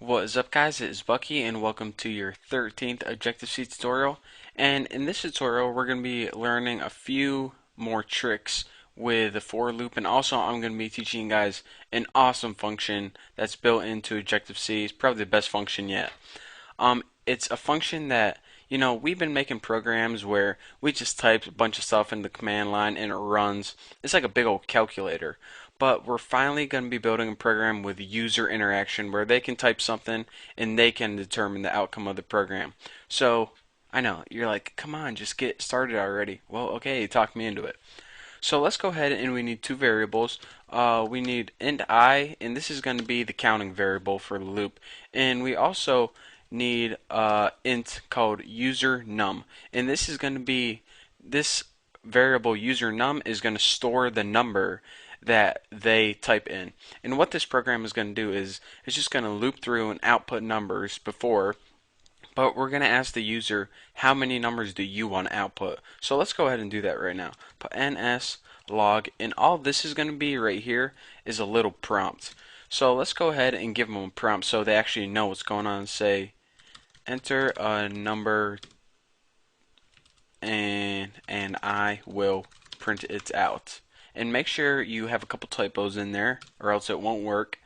What is up, guys? It is Bucky and welcome to your 13th Objective-C tutorial. And in this tutorial we're going to be learning a few more tricks with the for loop, and also I'm going to be teaching you guys an awesome function that's built into Objective-C. It's probably the best function yet. It's a function that, we've been making programs where we just type a bunch of stuff in the command line and it runs. It's like a big old calculator. But we're finally going to be building a program with user interaction where they can type something and they can determine the outcome of the program. So, I know, you're like, come on, just get started already. Well, okay, talk me into it. So let's go ahead and we need two variables. We need int I, and this is going to be the counting variable for the loop. And we also need int called user num, and this is going to be this variable user num is going to store the number that they type in. And what this program is going to do is it's just going to loop through and output numbers before, but we're going to ask the user how many numbers do you want to output. So let's go ahead and do that right now. Put ns log, and all this is going to be right here is a little prompt. So let's go ahead and give them a prompt so they actually know what's going on. Say enter a number and I will print it out. And make sure you have a couple typos in there or else it won't work.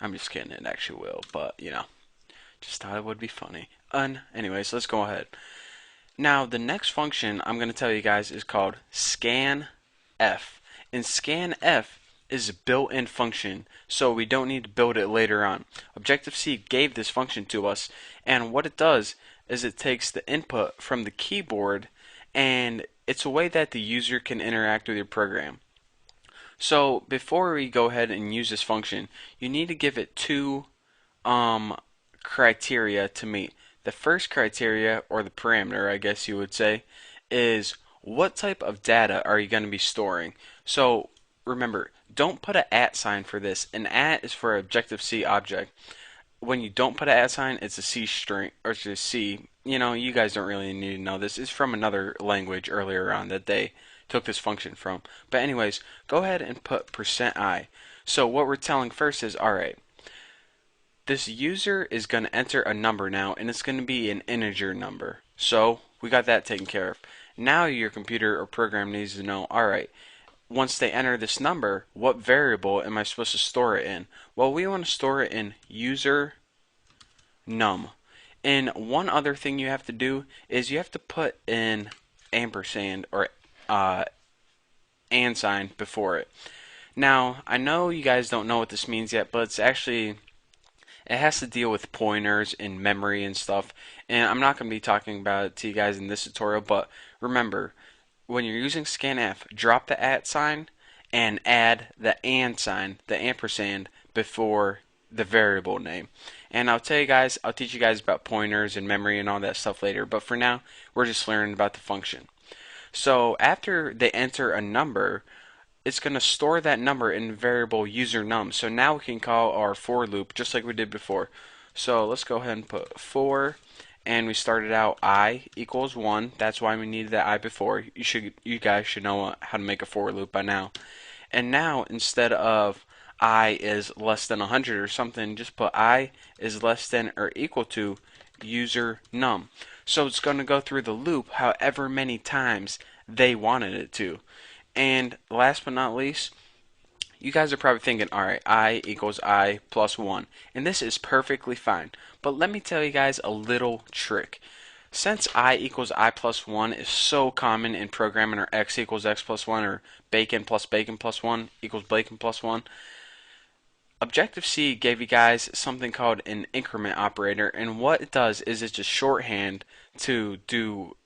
I'm just kidding, it actually will, but just thought it would be funny. Anyways, let's go ahead. Now the next function I'm going to tell you guys is called scanf. And scanf is a built-in function, so we don't need to build it later on. Objective-C gave this function to us, and what it does is it takes the input from the keyboard, and it's a way that the user can interact with your program. So before we go ahead and use this function, you need to give it two criteria to meet. The first criteria, or the parameter I guess you would say, is what type of data are you going to be storing. So remember, don't put an @ sign for this. An @ is for Objective-C object. When you don't put an @ sign, it's a C string, or it's just C. You guys don't really need to know this. It's from another language earlier on that they took this function from. But anyways, go ahead and put %I. So what we're telling first is, alright, this user is going to enter a number now, and it's going to be an integer number. So we got that taken care of. Now your computer or program needs to know, alright, once they enter this number, what variable am I supposed to store it in? Well, we want to store it in user num. And one other thing you have to do is you have to put in ampersand or and sign before it. Now, I know you guys don't know what this means yet, but it's actually, it has to deal with pointers and memory and stuff. And I'm not going to be talking about it to you guys in this tutorial, but remember, when you're using scanf, drop the @ sign and add the and sign, the ampersand, before the variable name. And I'll teach you guys about pointers and memory and all that stuff later, but for now, we're just learning about the function. So after they enter a number, it's going to store that number in variable user num. So now we can call our for loop just like we did before. So let's go ahead and put for, and we started out I equals 1. That's why we needed that I before. You guys should know how to make a for loop by now. And now instead of I is less than 100 or something, just put I is less than or equal to user num. So it's going to go through the loop however many times they wanted it to. And last but not least, you guys are probably thinking, alright, I equals I plus 1. And this is perfectly fine. But let me tell you guys a little trick. Since I equals I plus 1 is so common in programming, or x equals x plus 1, or bacon plus 1 equals bacon plus 1, Objective-C gave you guys something called an increment operator, and what it does is it's just shorthand to do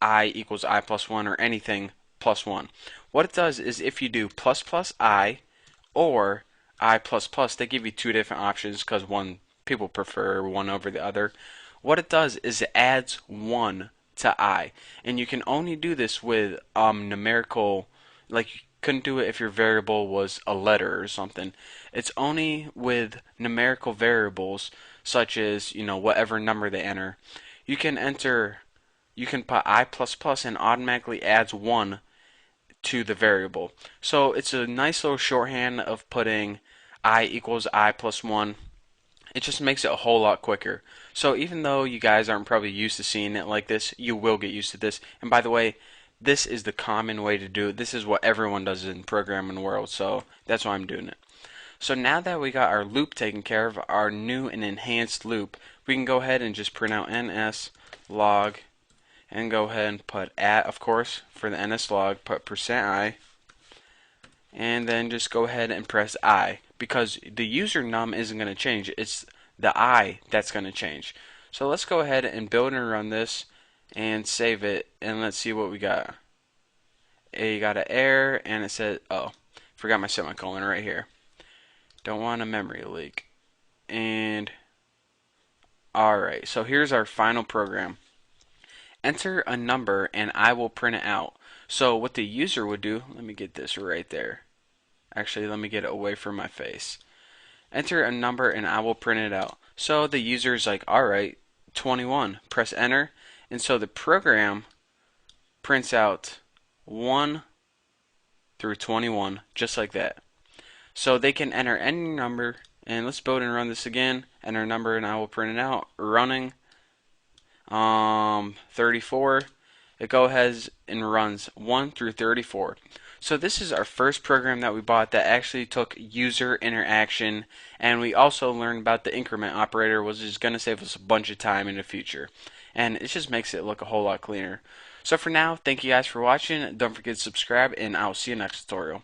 I equals I plus 1 or anything plus 1. What it does is if you do plus plus I or I plus plus, they give you two different options because people prefer one over the other. What it does is it adds 1 to I, and you can only do this with numerical, like you couldn't do it if your variable was a letter or something. It's only with numerical variables such as, whatever number they enter. You can put I plus plus and automatically adds 1 to the variable. So it's a nice little shorthand of putting I equals I plus 1 It just makes it a whole lot quicker. So even though you guys aren't probably used to seeing it like this, you will get used to this. And by the way, this is the common way to do it. This is what everyone does in programming world, so that's why I'm doing it. So now that we got our loop taken care of, our new and enhanced loop, we can go ahead and just print out ns log and go ahead and put at, of course, for the ns log, put %i, and then just go ahead and press I, because the user num isn't going to change. It's the I that's going to change. So let's go ahead and build and run this and save it, and let's see what we got. You got an error, and it said, oh, forgot my semicolon right here. Don't want a memory leak. And alright, so here's our final program. Enter a number and I will print it out. So what the user would do, let me get this right there. Actually, let me get it away from my face. Enter a number and I will print it out. So the user is like, alright, 21. Press enter. And so the program prints out 1 through 21, just like that. So they can enter any number, and let's build and run this again. Enter a number and I will print it out. Running 34. It goes ahead and runs 1 through 34. So this is our first program that we bought that actually took user interaction, and we also learned about the increment operator, which is going to save us a bunch of time in the future. And it just makes it look a whole lot cleaner. So for now, thank you guys for watching. Don't forget to subscribe, and I'll see you next tutorial.